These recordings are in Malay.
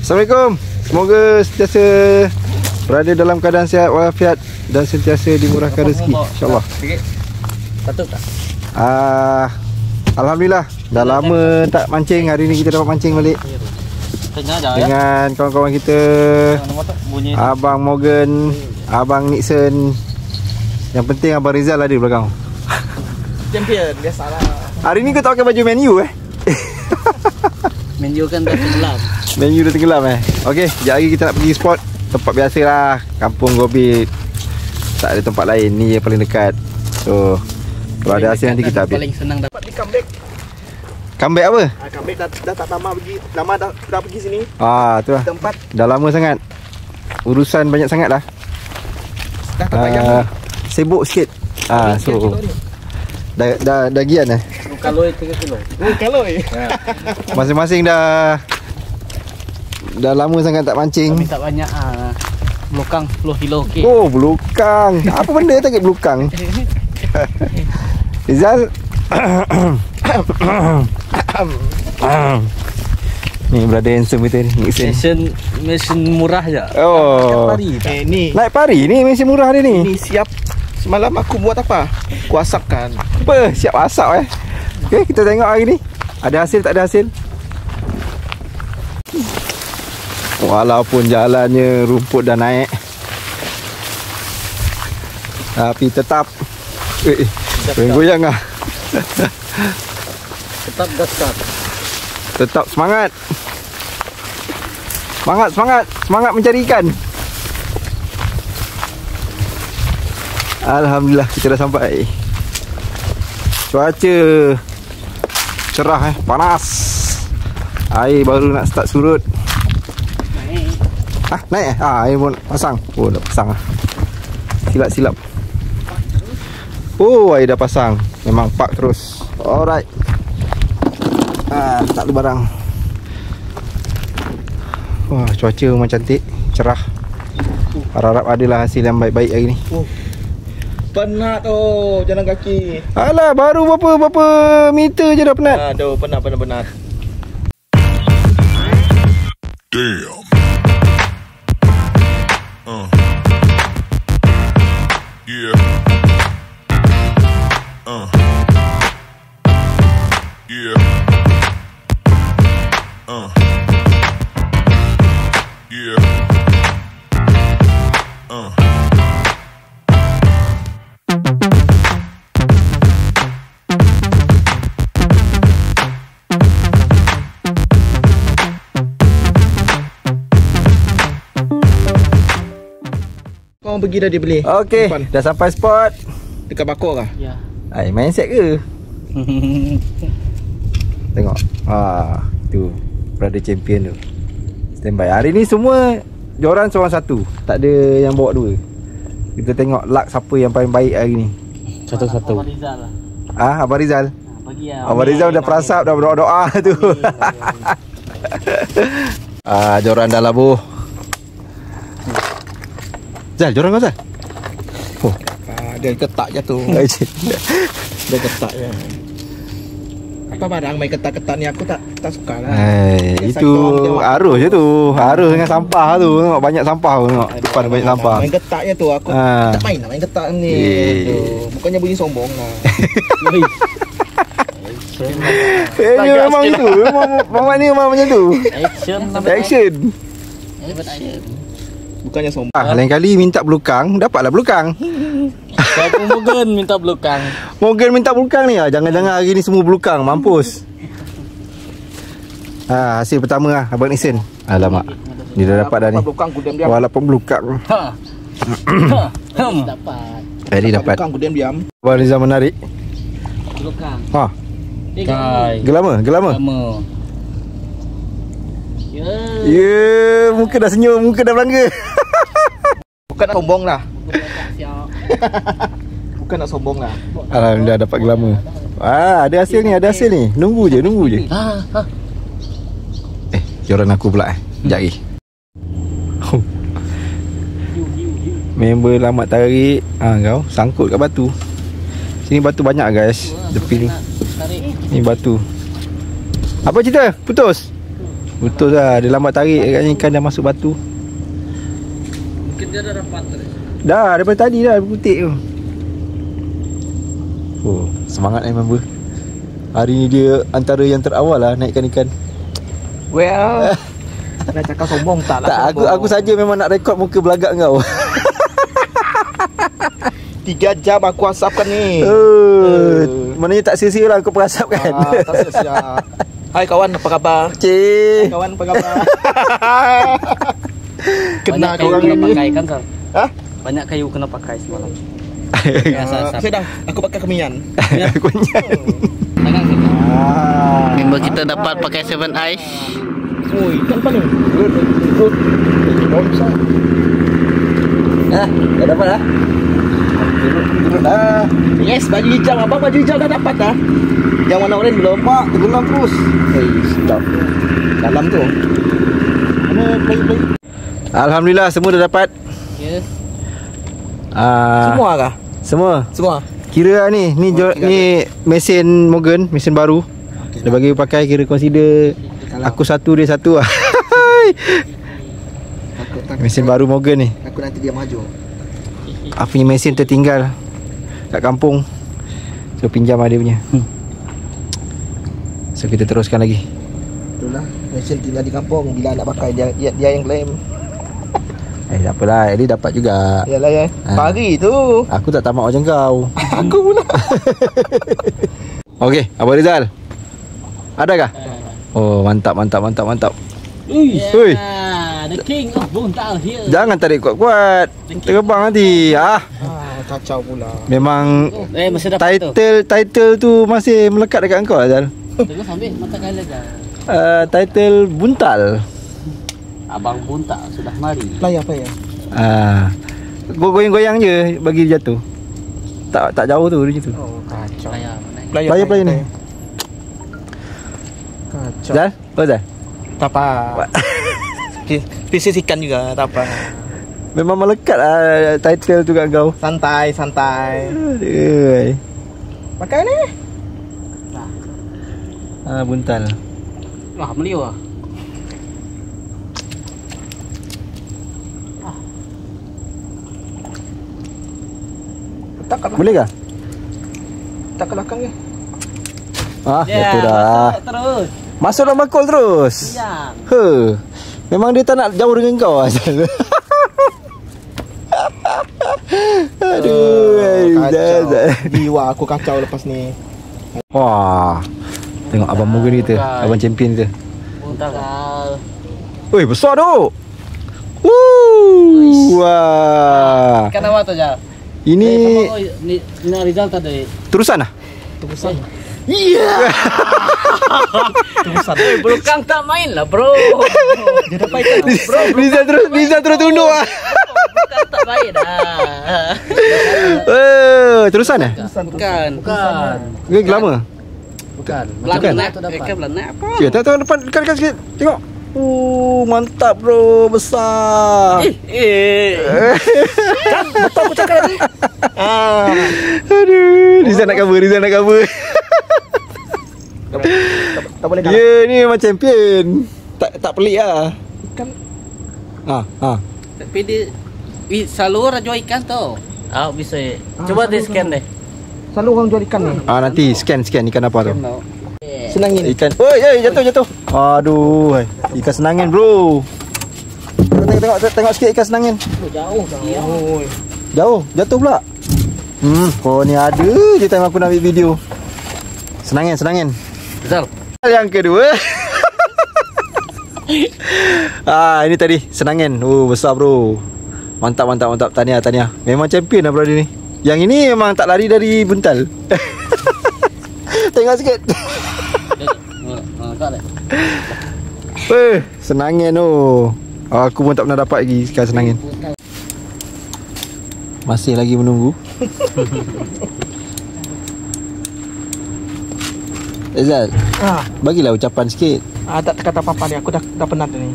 Assalamualaikum. Semoga sentiasa berada dalam keadaan sihat walafiat dan sentiasa dimurahkan rezeki, insya-Allah. Patut tak? Alhamdulillah. Dah lama tak mancing. Hari ni kita dapat mancing balik dengan kawan-kawan kita, Abang Morgan, Abang Nixon. Yang penting Abang Rizal ada di belakang. Champion, biasalah. Hari ni kau tak pakai baju Man U Man U kan dah tenggelam. Man U dah tenggelam Okey, sekejap lagi kita nak pergi spot. Tempat biasa lah, Kampung Gobit. Tak ada tempat lain, ni yang paling dekat. So kalau ada hasil nanti kita ambil. Paling senang dapat di comeback. Comeback apa? Comeback dah tak lama pergi. Lama dah pergi sini. Tu lah. Tempat dah lama sangat. Urusan banyak sangat dah. Dah tak payah. Sibuk sikit. So dah gian Kaloi 3 kilo. Kaloi. Masing-masing dah lama sangat tak mancing. Kami tak banyak belukang 10 kilo okey. Oh, belukang. Apa benda tak belukang? Rizal. Ni brother handsome kita ni. Mesin murah je. Oh. Ni naik pari ni mesin murah dia ni. Ni siap. Semalam aku buat apa? Aku asapkan. Apa? Siap asap Okey, kita tengok hari ni. Ada hasil tak ada hasil? Walaupun jalannya rumput dah naik, tapi tetap goyang lah. Tetap gaskat. Tetap semangat. Semangat mencari ikan. Alhamdulillah kita dah sampai. Cuaca cerah panas. Air baru nak start surut. Naik air pun pasang. Oh, dah pasang lah. Silap. Oh, air dah pasang. Memang park terus. Alright. Tak ada barang. Wah, cuaca memang cantik, cerah. Harap adalah hasil yang baik-baik hari ni. Penat jalan kaki. Alah, baru berapa meter je dah penat. Aduh, penat. Damn. Yeah. Yeah. Yeah. Kau pergi dah dia beli. Okey, dah sampai spot. Dekat Bakor kah? Ya. Main set ke? Tengok. Tu brother champion tu. Standby. Hari ni semua joran seorang satu. Tak ada yang bawa dua. Kita tengok luck siapa yang paling baik hari ni. Satu-satu. Abang Rizal lah. Abang Rizal. Bagi lah. Abang Rizal dah perasap, dah berdoa-doa tu. Joran dah labuh. Zal, joran kau Zal? Oh. Dia ketak je tu. Dia ketak je. Apa barang main ketak-ketak ni aku tak suka lah. Itu arus je tu. Arus dengan sampah tu. Tengok banyak sampah tu. Tengok depan banyak sampah. Main ketak je tu. Aku tak main lah main ketak ni. Bukannya bunyi sombong lah. Memang itu. Mamat ni memang macam tu. Action. Bukannya sombong. Lain kali minta belukang, dapatlah belukang. Siapa Morgan minta belukang? Morgan minta belukang ni. Jangan-jangan hari ni semua belukang. Mampus. Hasil pertama lah Abang Nixon. Alamak, dia dah dapat dah ni. Walaupun belukang. Dapat. Tadi dapat. Belukang ku diam-diam. Abang Rizal menarik. Belukang. Gelama. Ya, muka dah senyum, muka dah belangga. Bukan nak sombong lah. Bukan nak sombong lah. Alhamdulillah dapat gelama. Ada hasil ni. Nunggu je. Joran aku pula sekejap lagi. Member lambat tarik. Kau sangkut kat batu. Sini batu banyak guys. Tepi ni. Ni batu. Apa cerita? Putus? Betul lah, dia lambat tarik agaknya ikan dah masuk batu. Mungkin dia dah dapat tadi. Dah, daripada tadi dah putik tu. Oh, semangat member. Hari ni dia antara yang terawal lah naikkan ikan. Well, nak cakap sombong tak lah. Tak, aku saja memang nak rekod muka belagak kau. 3 jam aku asapkan ni. Maknanya tak sia-sia lah kau perasapkan. Tak sia-sia. Hai kawan, apa khabar? Cik. Kawan, apa khabar? Kena kayu korang kena ini. pakai kan, Sal? Hah? Banyak kayu kena pakai semalam. Saya dah, aku pakai kemian. Kunyan. Tangan sini. Member kita dapat pakai 7 Ice. Oh, ikan apa ni? Dah dapat lah. Turun dah. Yes, baju hijau. Abang baju hijau dah dapat dah. Yang warna oren belum? Mak, tenggelam terus. Sedap. Dalam tu. Mana play? Alhamdulillah semua dah dapat. Ya. Semua kah? Semua. Kira ni mesin Morgan, mesin baru. Dia bagi pakai, kira consider aku satu dia satu lah. Mesin baru Morgan ni. Aku nanti dia maju. Aku punya mesin tertinggal kat kampung. So pinjam dia punya. So kita teruskan lagi. Itulah, mesin tinggal di kampung. Bila nak pakai dia yang claim. Tak apalah, dia dapat juga. Yalah ya. Pagi tu. Aku tak tamak macam kau. Aku pula. Okey, Abang Rizal. Adakah? Oh, mantap. Ui. The king of buntal here. Jangan tarik kuat-kuat. Terbang nanti. Kacau pula. Memang Masih dapat tu. title tu masih melekat dekat kau, Azal. Tengok sambil mata kali dah. Title buntal. Abang buntal sudah mari. Playa. Goyang-goyang je bagi dia jatuh. Tak jauh tu dia tu. Oh, kacau. Playa. Playa ni. Kacau. Zal? Zal? Tak apa. Pisces ikan juga, tak apa. Memang melekat lah title tu kat kau. Santai. Aduh. Pakai ni. Buntal. Wah, meliu ah. Boleh kah? Tak ke belakang ni. Betul dah. Terus. Masuk dalam bakul terus. Ya. Memang dia tak nak jauh dengan kau Azal. Aduh, kacau. Jiwa aku kacau lepas ni. Wah. Tengok Abang Morgan kita, Abang champion kita. Buntal. Oi, besar tu. Wah. Ikan apa tu, Jal? Ini ni Rizal tadi. terusan lah. Terusan. Iya. Terusan. Belukang tak main lah, bro. Dia dapat ikan. Rizal terus tunduk lah. Belukang tak main dah. Terusan eh? Bukan. Dia lama. Bukan. Belanak apa? Ya, tengok depan dekat sikit. Tengok. Mantap bro, besar. Kan betul aku cakap tadi. Aduh, Rizal nak cover. Tak boleh kalah. Ya, ni memang champion. Tak pelik lah. Ikan. Tapi dia selalu orang jual ikan tu. Bisa. Coba dia scan deh. Selalu orang jual ikan ni. Nanti scan ikan apa tu. Senangin. Ikan. Jatuh. Aduh, ikan senangin bro. Tengok sikit ikan senangin. Jauh, jatuh pula. Kau ni ada je time aku nak ambil video. Senangin. Rizal. Yang kedua. Ini tadi senangin. Besar bro. Mantap. Tahniah. Memang champion lah brother ni. Yang ini memang tak lari dari buntal. Tengok sikit. Senangin tu. Aku pun tak pernah dapat lagi ikan senangin. Masih lagi menunggu. Azal, bagilah ucapan sikit. Tak kata apa-apa ni. Aku dah penat ni.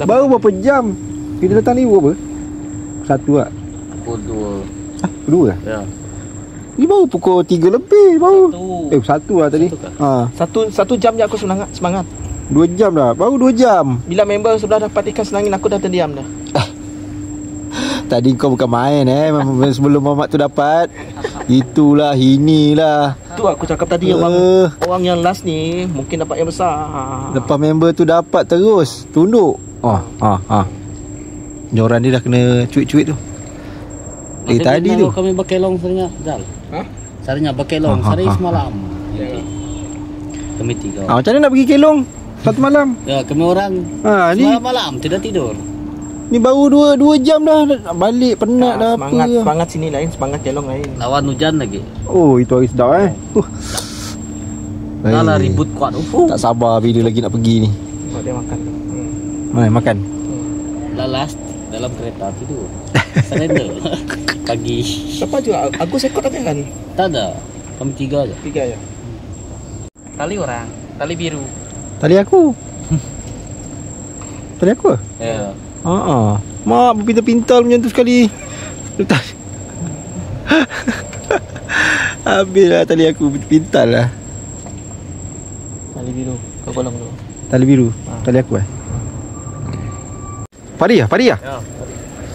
Baru berapa jam? Kita datang ni berapa? Satu tak? Pukul 2 lah? Ya. Ni baru pukul 3 lebih baru. Satu Satu lah tadi. Satu jam je aku semangat. 2 jam dah. Baru 2 jam. Bila member sebelah dapat ikan senangin, aku dah terdiam dah. Tadi kau bukan main sebelum Muhammad tu dapat. Itulah, inilah. Tu aku cakap tadi, orang yang last ni mungkin dapat yang besar. Lepas member tu dapat terus tunduk. Joran dia dah kena cuit-cuit tu. Tadi tu kami bakelong sarinya Zal. Sarinya bakelong sari semalam. Kami 3. Macam mana nak pergi kelong satu malam? Ya, kami orang ni malam tidak tidur. Ni baru 2 jam dah balik, penat dah. Semangat sini lain, semangat kelong lain. Lawan hujan lagi. Oh, itu hari sedap Dah ribut kuat. Tak sabar bila lagi nak pergi ni. Dia makan. Makan. Lalas dalam kereta tidur. Surrender. Pagi. Siapa juga? Agus ekor ada kan? Tak ada. Kami 3 aja. 3 ya. Tali orang, tali biru. Tali aku. Tali aku? Ya. Mak berpintal-pintal macam tu sekali. Habislah tali aku pintal lah. Tali biru. Kau golong dulu. Tali biru. Tali aku Padi ya? Ya.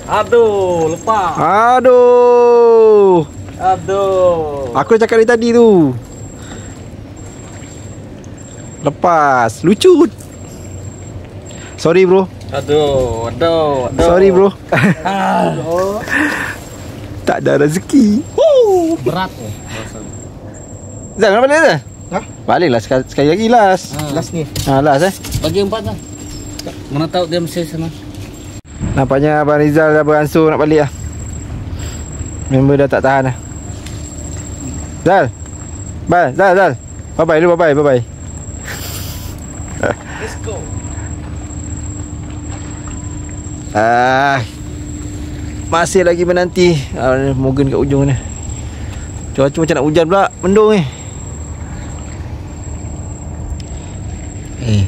Aduh, lepas. Aduh. Aku dah cakap dari tadi tu. Lepas. Lucu. Sorry bro. Aduh. Sorry bro. Tak ada rezeki. Berat. Jangan balik dah. Baliklah sekali lagi last. Last ni. Last Bagi 4 lah. Mana tahu dia mesti sana. Nampaknya Abang Rizal dah beransur nak balik lah. Member dah tak tahan lah. Zal. Zal. Bye-bye dulu, bye-bye. Let's go. Masih lagi menanti Morgan kat ujung ni. Cuaca macam nak hujan pula. Mendung ni.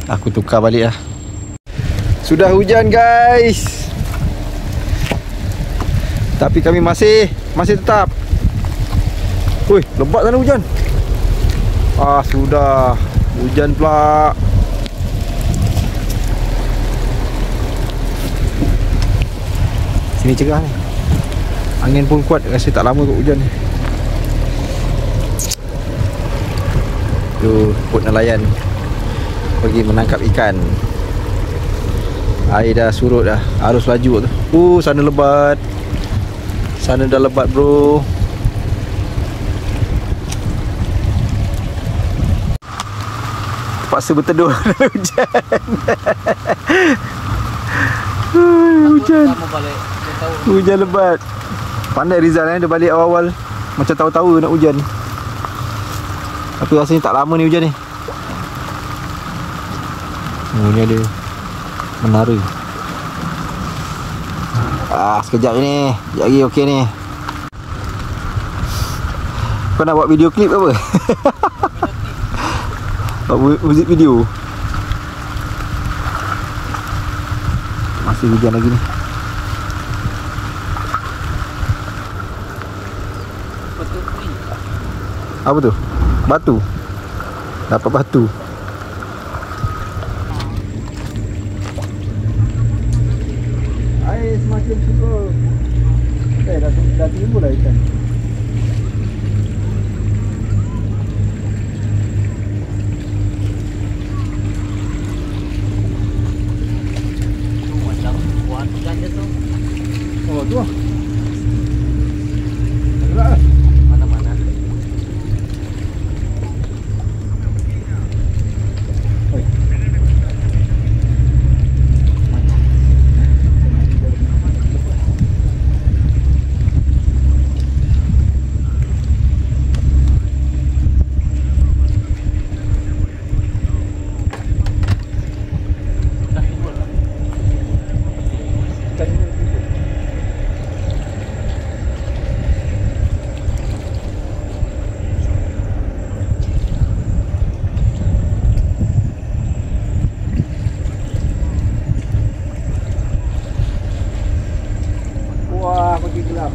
Aku tukar balik lah. Sudah hujan guys, tapi kami masih tetap. Ui, lebat sana hujan. Sudah hujan pula. Sini cerah ni. Angin pun kuat, rasa tak lama kot hujan ni. Tu bot nelayan pergi menangkap ikan. Air dah surut dah, arus laju tu. Sana lebat. Sana dah lebat bro. Terpaksa berteduh hujan. Hujan. Hujan lebat. Pandai Rizal dia balik awal-awal macam tahu-tahu nak hujan. Tapi rasanya tak lama ni hujan ni. Ni ada menara. Sekejap ni. Sekejap lagi okey ni. Kau nak buat video klip apa? Buat muzik video. Masih hujan lagi ni. Apa tu? Batu. Dapat batu. Air semakin surut. Dah timbul lah ikan. Oh tu lah. Mana-mana. Wah, pergi gelap.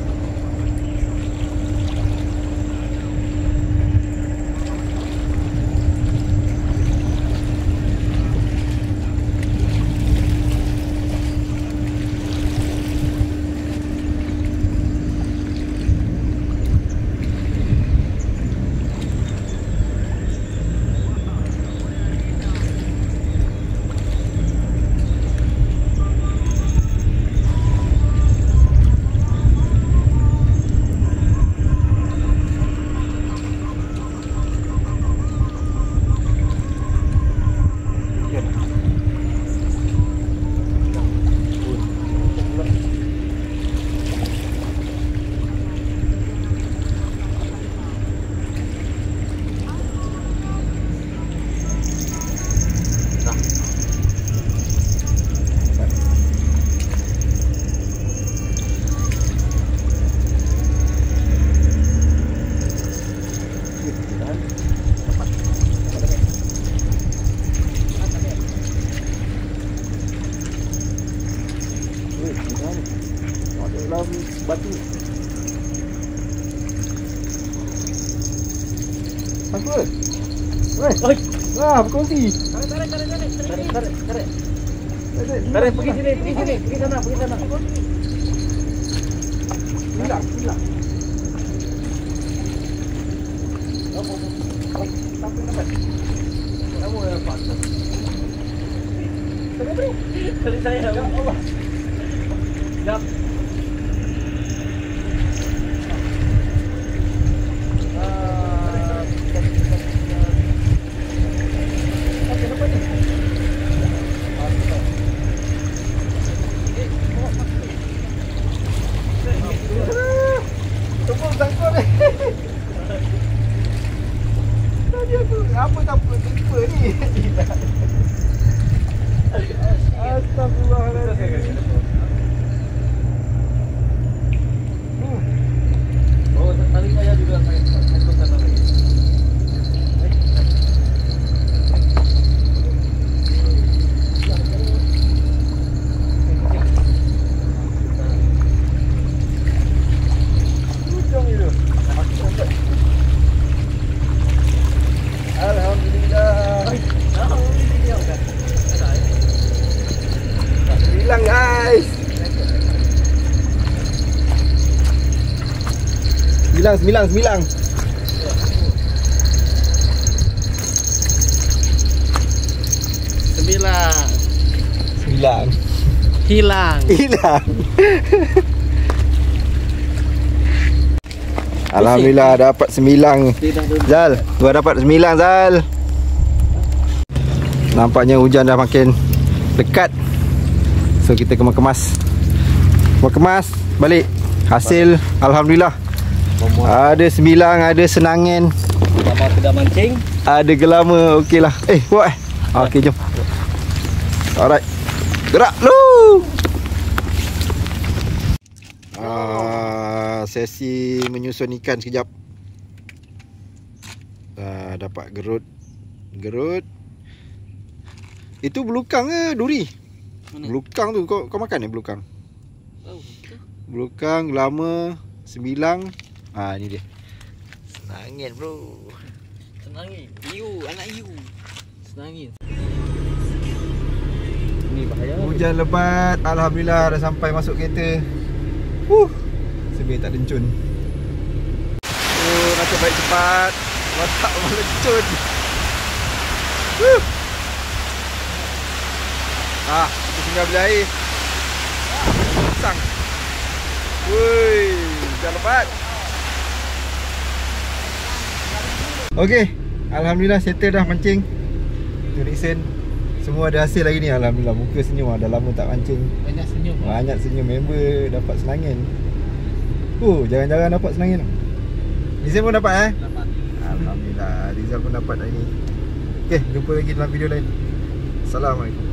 dalam batu. Apa? Weh. Ah, berkongsi. Tarik. Tarik, pergi sini, pergi sana. Hilang. Apa dapat? Kamu yang patah. Kali saya, ya Allah. Jap. Apa tak lupa ni? Astagfirullahaladzim. Oh, tali saya juga saya ikutkan lagi. Hilang guys. Sembilang. Hilang. Alhamdulillah dapat 9. Zal, gua dapat 9 Zal. Nampaknya hujan dah makin dekat. So kita kemas balik. Hasil alhamdulillah. Ada 9, ada senangin. Sama tidak mancing. Ada gelama, okeylah. Buat okey, jom. Alright. Gerak lu. Sesi menyusun ikan sekejap. Dapat gerut. Itu belukang ke duri? Mana? Belukang tu kau makan belukang? Belukang, gelama, 9. Ni dia. Senangin bro. Senangin. Anak iu. Senangin. Ni bahaya. Hujan lebat, alhamdulillah dah sampai masuk kereta. Sebab tak lencun. Nasib baik cepat. Watak melencun. Kita tinggal beli air. Sang. Woi, hujan lebat. Okey, alhamdulillah settle dah mancing. Tu Nixon. Semua ada hasil lagi ni, alhamdulillah. Muka senyum, dah lama tak mancing. Banyak senyum member dapat senangin. Jangan-jangan dapat senangin. Rizal pun dapat Dapat. Alhamdulillah, Rizal pun dapat hari ni. Okey, jumpa lagi dalam video lain. Assalamualaikum.